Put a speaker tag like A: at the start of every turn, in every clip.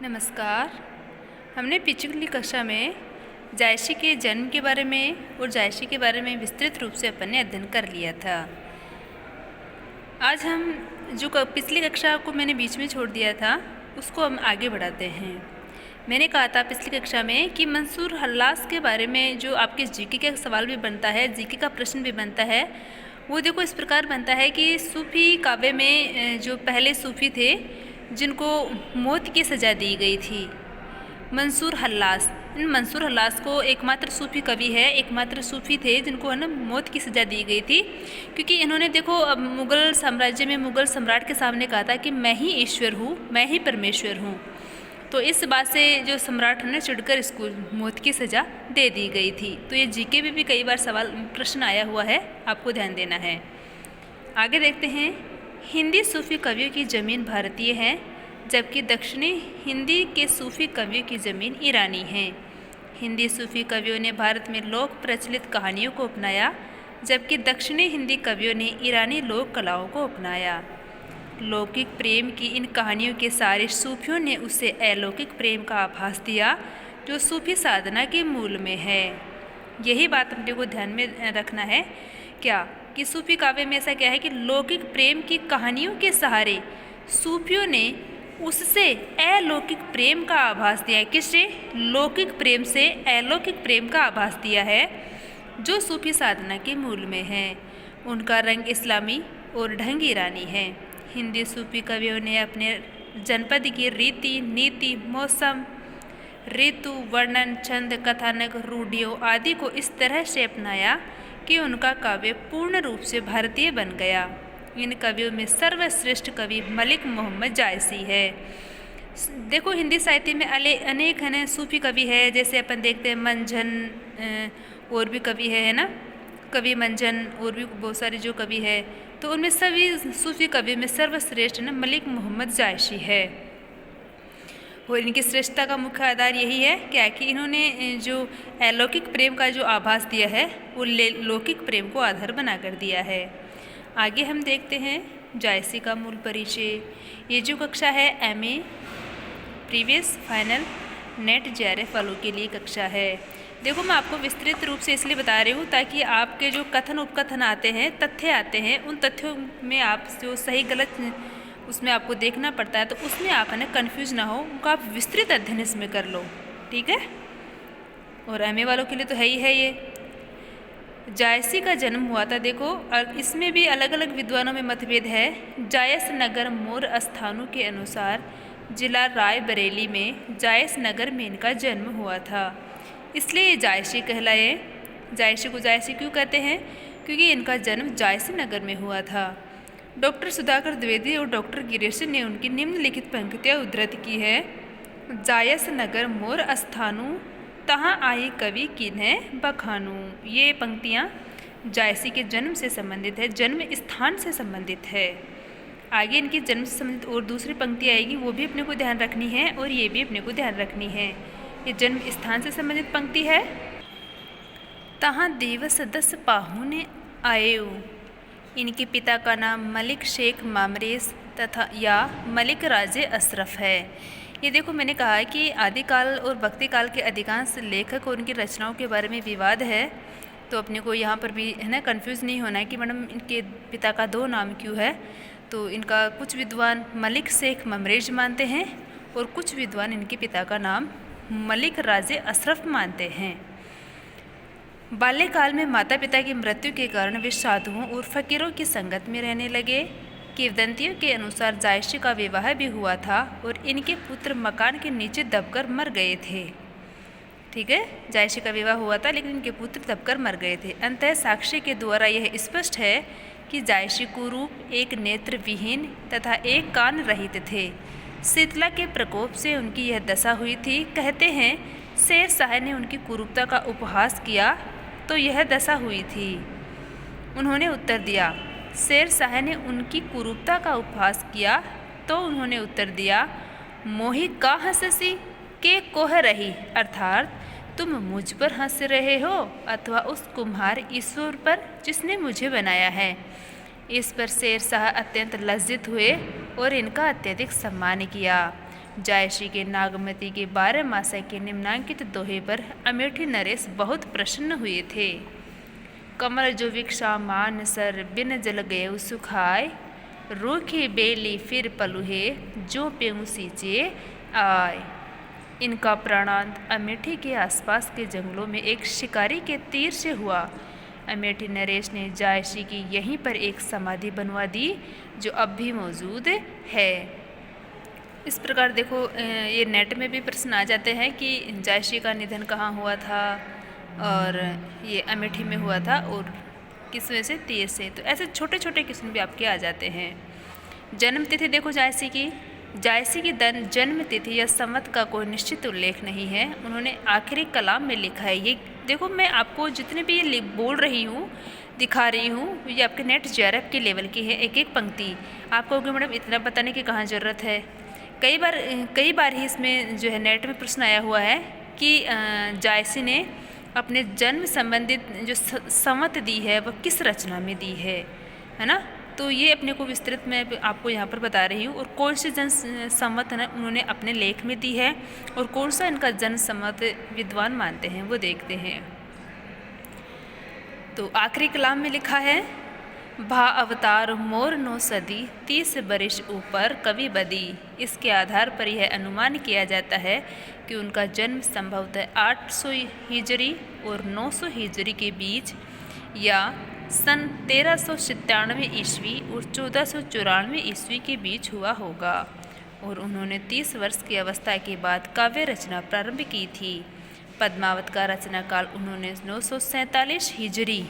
A: नमस्कार। हमने पिछली कक्षा में जायशी के जन्म के बारे में और जायशी के बारे में विस्तृत रूप से अपन ने अध्ययन कर लिया था। आज हम जो पिछली कक्षा को मैंने बीच में छोड़ दिया था उसको हम आगे बढ़ाते हैं। मैंने कहा था पिछली कक्षा में कि मंसूर हल्लास के बारे में जो आपके जीके का सवाल भी बनता है, जीके का प्रश्न भी बनता है, वो देखो इस प्रकार बनता है कि सूफ़ी काव्य में जो पहले सूफ़ी थे जिनको मौत की सज़ा दी गई थी, मंसूर हल्लास। इन मंसूर हल्लास को एकमात्र सूफ़ी कवि है, एकमात्र सूफ़ी थे जिनको है ना मौत की सज़ा दी गई थी, क्योंकि इन्होंने देखो अब मुग़ल साम्राज्य में मुग़ल सम्राट के सामने कहा था कि मैं ही ईश्वर हूँ, मैं ही परमेश्वर हूँ। तो इस बात से जो सम्राट ने चिढ़कर इसको मौत की सज़ा दे दी गई थी। तो ये जीके में भी कई बार सवाल प्रश्न आया हुआ है, आपको ध्यान देना है। आगे देखते हैं। हिंदी सूफ़ी कवियों की ज़मीन भारतीय है, जबकि दक्षिणी हिंदी के सूफ़ी कवियों की ज़मीन ईरानी है। हिंदी सूफ़ी कवियों ने भारत में लोक प्रचलित कहानियों को अपनाया, जबकि दक्षिणी हिंदी कवियों ने ईरानी लोक कलाओं को अपनाया। लौकिक प्रेम की इन कहानियों के सारे सूफियों ने उसे अलौकिक प्रेम का आभास दिया, जो सूफी साधना के मूल में है। यही बात अपने को ध्यान में रखना है क्या कि सूफी काव्य में ऐसा क्या है कि लौकिक प्रेम की कहानियों के सहारे सूफियों ने उससे अलौकिक प्रेम का आभास दिया है। किससे? लौकिक प्रेम से अलौकिक प्रेम का आभास दिया है, जो सूफी साधना के मूल में है। उनका रंग इस्लामी और ढंग ईरानी है। हिंदी सूफी कवियों ने अपने जनपद की रीति नीति, मौसम, ऋतु, वर्णन, छंद, कथानक, रूढ़ियों आदि को इस तरह से अपनाया कि उनका काव्य पूर्ण रूप से भारतीय बन गया। इन कवियों में सर्वश्रेष्ठ कवि मलिक मोहम्मद जायसी है। देखो हिंदी साहित्य में अनेक है ना सूफी कवि है, जैसे अपन देखते हैं मंझन और भी कवि है ना, कवि मंझन और भी बहुत सारे जो कवि है, तो उनमें सभी सूफी कवि में सर्वश्रेष्ठ ना मलिक मोहम्मद जायसी है। और इनकी श्रेष्ठता का मुख्य आधार यही है क्या कि इन्होंने जो अलौकिक प्रेम का जो आभास दिया है वो लौकिक प्रेम को आधार बना कर दिया है। आगे हम देखते हैं जायसी का मूल परिचय। ये जो कक्षा है MA previous final net JRF वालों के लिए कक्षा है। देखो मैं आपको विस्तृत रूप से इसलिए बता रही हूँ ताकि आपके जो कथन उपकथन आते हैं, तथ्य आते हैं, उन तथ्यों में आप जो सही गलत उसमें आपको देखना पड़ता है, तो उसमें आप है ना कन्फ्यूज ना हो, उनका आप विस्तृत अध्ययन इसमें कर लो, ठीक है। और एमए वालों के लिए तो है ही है। ये जायसी का जन्म हुआ था, देखो, और इसमें भी अलग अलग विद्वानों में मतभेद है। जायस नगर मोर स्थानों के अनुसार जिला रायबरेली में जायस नगर में इनका जन्म हुआ था, इसलिए ये जायसी कहलाए। जायसी को जायसी क्यों कहते हैं? क्योंकि इनका जन्म जायसी नगर में हुआ था। डॉक्टर सुधाकर द्विवेदी और डॉक्टर गिरीश ने उनकी निम्नलिखित पंक्तियाँ उद्धृत की है। जायस नगर मोर स्थानु, तहाँ आई कवि किन्हें बखानू। ये पंक्तियाँ जायसी के जन्म से संबंधित है, जन्म स्थान से संबंधित है। आगे इनके जन्म से संबंधित और दूसरी पंक्ति आएगी, वो भी अपने को ध्यान रखनी है और ये भी अपने को ध्यान रखनी है। ये जन्म स्थान से संबंधित पंक्ति है। तहाँ दिवस 10 पाहुने आएऊ। इनके पिता का नाम मलिक शेख मामरेज तथा या मलिक राजे अशरफ है। ये देखो मैंने कहा है कि आदिकाल और भक्ति काल के अधिकांश लेखक और उनकी रचनाओं के बारे में विवाद है, तो अपने को यहाँ पर भी है ना कन्फ्यूज़ नहीं होना है कि मैडम इनके पिता का 2 नाम क्यों है। तो इनका कुछ विद्वान मलिक शेख ममरेज मानते हैं और कुछ विद्वान इनके पिता का नाम मलिक राजे अशरफ मानते हैं। बाल्यकाल में माता पिता की मृत्यु के कारण वे साधुओं और फकीरों की संगत में रहने लगे। किंवदंतियों के अनुसार जायसी का विवाह भी हुआ था और इनके पुत्र मकान के नीचे दबकर मर गए थे, ठीक है। जायसी का विवाह हुआ था लेकिन इनके पुत्र दबकर मर गए थे। अंततः साक्ष्य के द्वारा यह स्पष्ट है कि जायसी कुरूप, एक नेत्र विहीन तथा एक कान रहित थे। शीतला के प्रकोप से उनकी यह दशा हुई थी। कहते हैं शेर शाह ने उनकी कुरूपता का उपहास किया तो यह दशा हुई थी। उन्होंने उत्तर दिया, शेर शाह ने उनकी कुरूपता का उपहास किया तो उन्होंने उत्तर दिया, मोहि का हंससी के कोह रही, अर्थात तुम मुझ पर हंस रहे हो अथवा उस कुम्हार ईश्वर पर जिसने मुझे बनाया है। इस पर शेर शाह अत्यंत लज्जित हुए और इनका अत्यधिक सम्मान किया। जायसी के नागमती के 12 मासा के निम्नांकित दोहे पर अमेठी नरेश बहुत प्रसन्न हुए थे। कमल जो विक्षा मान सर बिन जल गए सुखाए, रूखी बेली फिर पलुहे जो पेऊ सींचे आए। इनका प्राणांत अमेठी के आसपास के जंगलों में एक शिकारी के तीर से हुआ। अमेठी नरेश ने जायसी की यहीं पर एक समाधि बनवा दी जो अब भी मौजूद है। इस प्रकार देखो ये नेट में भी प्रश्न आ जाते हैं कि जायसी का निधन कहाँ हुआ था और ये अमेठी में हुआ था और किस वजह से, तीर से। तो ऐसे छोटे छोटे क्वेश्चन भी आपके आ जाते हैं। जन्म तिथि देखो जायसी की जन्म तिथि या संवत का कोई निश्चित उल्लेख नहीं है। उन्होंने आखिरी कलाम में लिखा है। ये देखो मैं आपको जितने भी ये बोल रही हूँ, दिखा रही हूँ, ये आपके नेट जेआरएफ के लेवल की है। एक एक पंक्ति आपको होगी मैडम इतना बताने की कहाँ ज़रूरत है। कई बार ही इसमें जो है नेट में प्रश्न आया हुआ है कि जायसी ने अपने जन्म संबंधित जो संवत दी है वह किस रचना में दी है ना। तो ये अपने को विस्तृत मैं आपको यहाँ पर बता रही हूँ। और कौन सी जन संवत उन्होंने अपने लेख में दी है और कौन सा इनका जन संवत विद्वान मानते हैं वो देखते हैं। तो आखिरी कलाम में लिखा है, भा अवतार मोर 9 सदी 30 बरिश ऊपर कवि बदी। इसके आधार पर यह अनुमान किया जाता है कि उनका जन्म संभवतः 800 हिजरी और 900 हिजरी के बीच या सन 1397 ईस्वी और 1494 ईस्वी के बीच हुआ होगा। और उन्होंने 30 वर्ष की अवस्था के बाद काव्य रचना प्रारंभ की थी। पद्मावत का रचना काल उन्होंने 947 हिजरी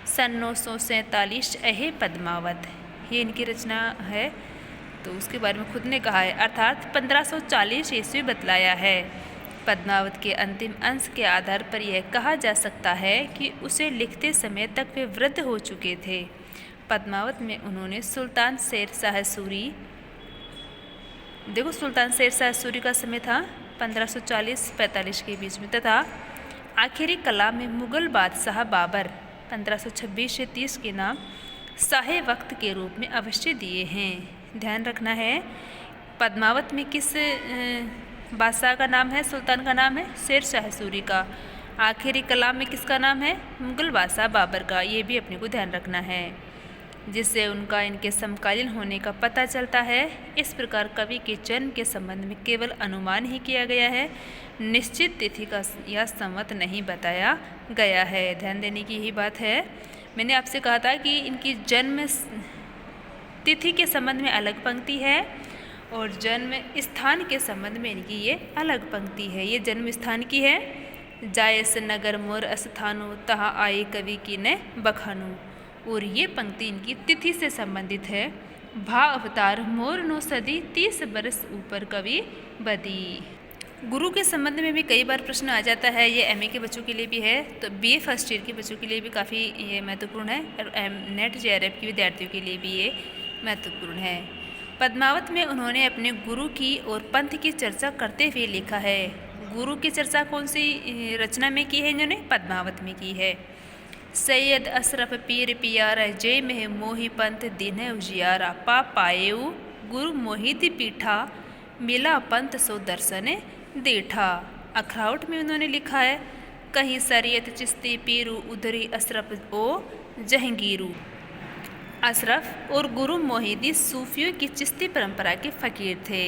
A: सन 947 अहे पद्मावत, ये इनकी रचना है। तो उसके बारे में खुद ने कहा है, अर्थात 1540 ईस्वी बतलाया है। पद्मावत के अंतिम अंश के आधार पर यह कहा जा सकता है कि उसे लिखते समय तक वे वृद्ध हो चुके थे। पद्मावत में उन्होंने सुल्तान शेर शाह सूरी, देखो सुल्तान शेर शाह सूरी का समय था 1540-45 के बीच में, तथा आखिरी कलाम में मुग़ल बादशाह बाबर 1526 से 30 के नाम शाह वक्त के रूप में अवश्य दिए हैं। ध्यान रखना है पद्मावत में किस बादशाह का नाम है, सुल्तान का नाम है शेर शाह सूरी का। आखिरी कलाम में किसका नाम है, मुग़ल बादशाह बाबर का। ये भी अपने को ध्यान रखना है, जिससे उनका इनके समकालीन होने का पता चलता है। इस प्रकार कवि के जन्म के संबंध में केवल अनुमान ही किया गया है, निश्चित तिथि का या संवत नहीं बताया गया है। ध्यान देने की यही बात है। मैंने आपसे कहा था कि इनकी जन्म तिथि के संबंध में अलग पंक्ति है और जन्म स्थान के संबंध में इनकी ये अलग पंक्ति है। ये जन्म स्थान की है, जायस नगर मोर अस्थानो तहाँ आए कवि की न बखानो। और ये पंक्ति इनकी तिथि से संबंधित है। भा अवतार मोर 9 सदी 30 बरस ऊपर कवि बदी। गुरु के संबंध में भी कई बार प्रश्न आ जाता है। ये एमए के बच्चों के लिए भी है, तो बीए फर्स्ट ईयर के बच्चों के लिए भी काफ़ी ये महत्वपूर्ण है और नेट जेआरएफ के विद्यार्थियों के लिए भी ये महत्वपूर्ण है। पद्मावत में उन्होंने अपने गुरु की और पंथ की चर्चा करते हुए लिखा है। गुरु की चर्चा कौन सी रचना में की है इन्होंने, पद्मावत में की है। सैयद अशरफ पीर पियारा जय में मोहि पंथ दिन उजियारा, पा पाएऊ गुरु मोहित पीठा मिला पंथ सो दर्शन देठा। अखराउट में उन्होंने लिखा है, कहीं सरियत चिश्ती पीरू उधरी अशरफ ओ जहंगीरू। अशरफ और गुरु मोहिदी सूफियों की चिश्ती परंपरा के फ़कीर थे।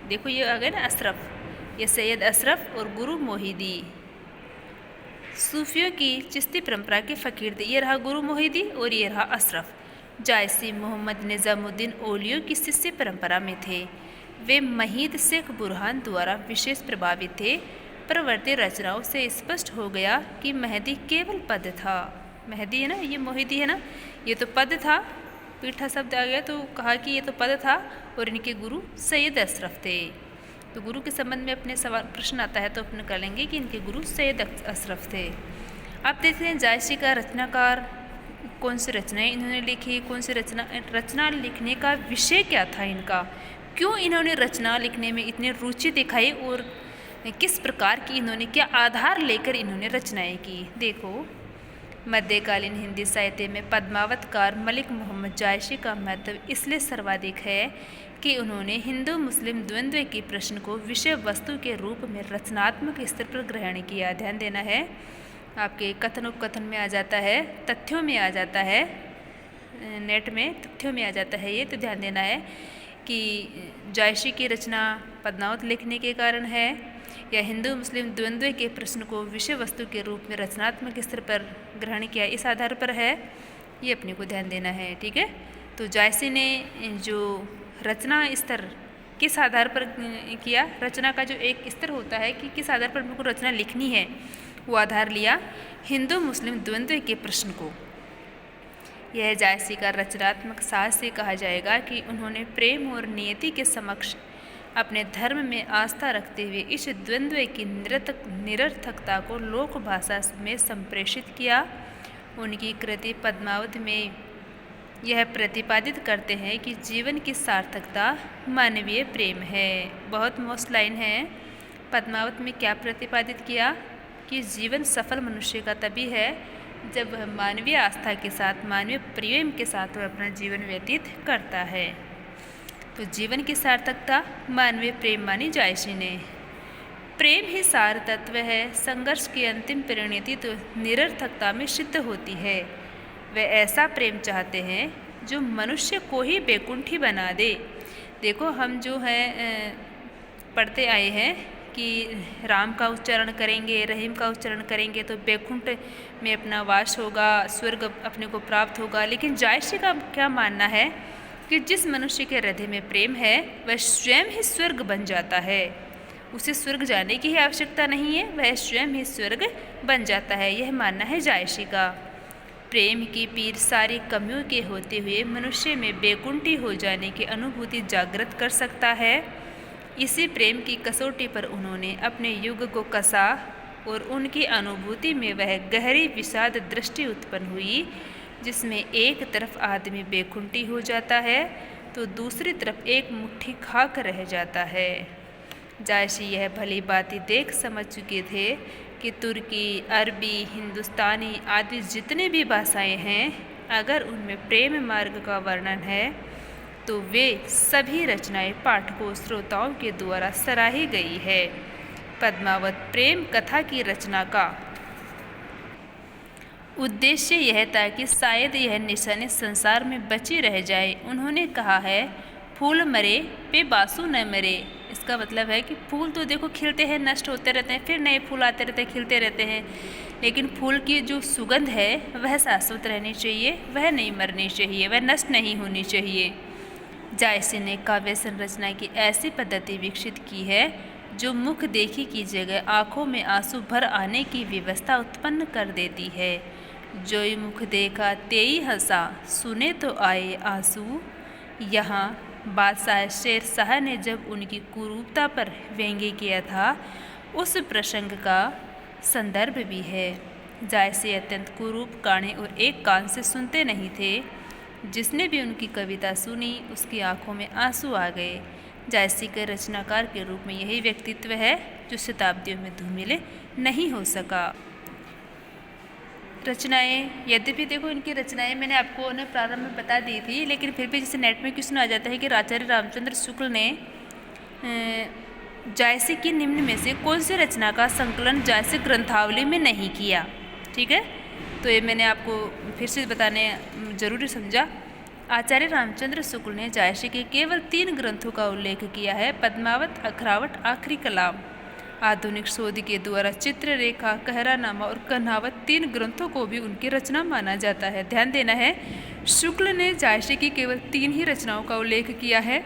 A: देखो ये आ गए ना अशरफ, ये सैयद अशरफ और गुरु मोहिदी सूफियों की चिश्ती परंपरा के फ़कीर थे। ये रहा गुरु मोहिदी और ये रहा अशरफ। जायसी मोहम्मद निज़ामुद्दीन ओलियों की शिष्य परंपरा में थे। वे महीद शेख बुरहान द्वारा विशेष प्रभावित थे। प्रवर्ती रचनाओं से स्पष्ट हो गया कि मेहदी केवल पद था। मेहदी है ना, ये मोहिदी है ना, ये तो पद था, पीठा शब्द आ गया तो कहा कि ये तो पद था और इनके गुरु सैयद अशरफ थे। तो गुरु के संबंध में अपने सवाल प्रश्न आता है तो अपने कर लेंगे कि इनके गुरु सैयद अशरफ थे। अब देखते हैं जायसी का रचनाकार कौन सी रचनाएं इन्होंने लिखी, कौन सी रचना लिखने का विषय क्या था इनका, क्यों इन्होंने रचना लिखने में इतनी रुचि दिखाई और किस प्रकार की इन्होंने क्या आधार लेकर इन्होंने रचनाएं की। देखो मध्यकालीन हिंदी साहित्य में पद्मावतकार मलिक मोहम्मद जायसी का महत्व इसलिए सर्वाधिक है कि उन्होंने हिंदू मुस्लिम द्वंद्व के प्रश्न को विषय वस्तु के रूप में रचनात्मक स्तर पर ग्रहण किया। ध्यान देना है, आपके कथनोपकथन में आ जाता है, तथ्यों में आ जाता है, नेट में तथ्यों में आ जाता है ये, तो ध्यान देना है कि जायसी की रचना पद्मावत लिखने के कारण है या हिंदू मुस्लिम द्वंद्व के प्रश्न को विषय वस्तु के रूप में रचनात्मक स्तर पर ग्रहण किया, इस आधार पर है, ये अपने को ध्यान देना है। ठीक है, तो जायसी ने जो रचना स्तर किस आधार पर किया, रचना का जो एक स्तर होता है कि किस आधार पर हमको रचना लिखनी है, वो आधार लिया हिंदू मुस्लिम द्वंद्व के प्रश्न को। यह जायसी का रचनात्मक साहस्य कहा जाएगा कि उन्होंने प्रेम और नियति के समक्ष अपने धर्म में आस्था रखते हुए इस द्वंद्व की निरर्थकता को लोक भाषा में संप्रेषित किया। उनकी कृति पद्मावत में यह प्रतिपादित करते हैं कि जीवन की सार्थकता मानवीय प्रेम है। बहुत मस्त लाइन है। पद्मावत में क्या प्रतिपादित किया कि जीवन सफल मनुष्य का तभी है जब वह मानवीय आस्था के साथ, मानवीय प्रेम के साथ वह अपना जीवन व्यतीत करता है। तो जीवन की सार्थकता मानवीय प्रेम मानी जायसी ने। प्रेम ही सार तत्व है, संघर्ष की अंतिम परिणति तो निरर्थकता में सिद्ध होती है। वे ऐसा प्रेम चाहते हैं जो मनुष्य को ही बैकुंठी बना दे। देखो, हम जो है पढ़ते आए हैं कि राम का उच्चारण करेंगे, रहीम का उच्चारण करेंगे तो बैकुंठ में अपना वास होगा, स्वर्ग अपने को प्राप्त होगा। लेकिन जायसी का क्या मानना है कि जिस मनुष्य के हृदय में प्रेम है वह स्वयं ही स्वर्ग बन जाता है। उसे स्वर्ग जाने की ही आवश्यकता नहीं है, वह स्वयं ही स्वर्ग बन जाता है। यह मानना है जायसी का। प्रेम की पीर सारी कमियों के होते हुए मनुष्य में बैकुंठी हो जाने की अनुभूति जागृत कर सकता है। इसी प्रेम की कसौटी पर उन्होंने अपने युग को कसा और उनकी अनुभूति में वह गहरी विषाद दृष्टि उत्पन्न हुई जिसमें एक तरफ आदमी बैकुंठी हो जाता है तो दूसरी तरफ एक मुट्ठी खाक रह जाता है। जायसी यह भली बात देख समझ चुके थे कि तुर्की, अरबी, हिंदुस्तानी आदि जितने भी भाषाएं हैं, अगर उनमें प्रेम मार्ग का वर्णन है तो वे सभी रचनाएं पाठकों, श्रोताओं के द्वारा सराही गई है। पद्मावत प्रेम कथा की रचना का उद्देश्य यह था कि शायद यह निशानी संसार में बची रह जाए। उन्होंने कहा है, फूल मरे पे बासु न मरे। इसका मतलब है कि फूल तो देखो खिलते हैं, नष्ट होते रहते हैं, फिर नए फूल आते रहते हैं, खिलते रहते हैं, लेकिन फूल की जो सुगंध है वह शाश्वत रहनी चाहिए, वह नहीं मरनी चाहिए, वह नष्ट नहीं होनी चाहिए। जायसी ने काव्य संरचना की ऐसी पद्धति विकसित की है जो मुख देखी की जगह आँखों में आंसू भर आने की व्यवस्था उत्पन्न कर देती है। जोई मुख देखा तेई हंसा, सुने तो आए आंसू। यहाँ बादशाह शेर शाह ने जब उनकी कुरूपता पर व्यंग्य किया था, उस प्रसंग का संदर्भ भी है। जायसी अत्यंत कुरूप, काणे और एक कान से सुनते नहीं थे। जिसने भी उनकी कविता सुनी उसकी आंखों में आंसू आ गए। जायसी के रचनाकार के रूप में यही व्यक्तित्व है जो शताब्दियों में धूमिल नहीं हो सका। रचनाएं, यद्यपि देखो इनकी रचनाएं मैंने आपको उन्हें प्रारंभ में बता दी थी, लेकिन फिर भी जैसे नेट में क्वेश्चन आ जाता है कि आचार्य रामचंद्र शुक्ल ने जायसी की निम्न में से कौन सी रचना का संकलन जायसी ग्रंथावली में नहीं किया। ठीक है, तो ये मैंने आपको फिर से बताने जरूरी समझा। आचार्य रामचंद्र शुक्ल ने जायसी के केवल 3 ग्रंथों का उल्लेख किया है, पद्मावत, अखरावट, आखिरी कलाम। आधुनिक शोध के द्वारा चित्ररेखा, कहरानामा और कन्हावत 3 ग्रंथों को भी उनकी रचना माना जाता है। ध्यान देना है, शुक्ल ने जायसी की केवल 3 ही रचनाओं का उल्लेख किया है,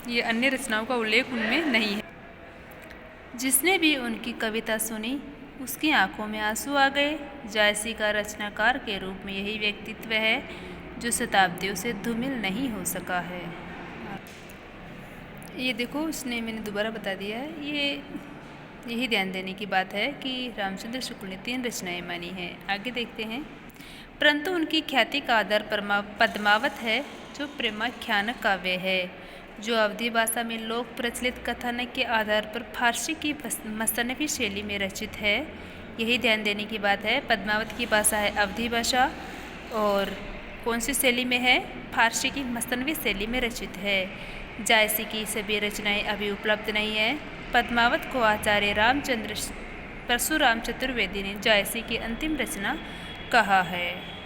A: ये अन्य रचनाओं का उल्लेख उनमें नहीं है। जिसने भी उनकी कविता सुनी उसकी आंखों में आंसू आ गए। जायसी का रचनाकार के रूप में यही व्यक्तित्व है जो शताब्दियों से धूमिल नहीं हो सका है। ये देखो, उसने मैंने दोबारा बता दिया है, यही ध्यान देने की बात है कि रामचंद्र शुक्ल ने 3 रचनाएं मानी हैं। आगे देखते हैं। परंतु उनकी ख्याति का आधार पद्मावत है जो प्रेमाख्यान काव्य है, जो अवधी भाषा में लोक प्रचलित कथानक के आधार पर फारसी की मसनफ़ी शैली में रचित है। यही ध्यान देने की बात है। पद्मावत की भाषा है अवधी भाषा और कौन सी शैली में है? फारसी की मसनवी शैली में रचित है। जायसी की सभी रचनाएं अभी उपलब्ध नहीं है। पद्मावत को आचार्य रामचंद्र परशुराम चतुर्वेदी ने जायसी की अंतिम रचना कहा है।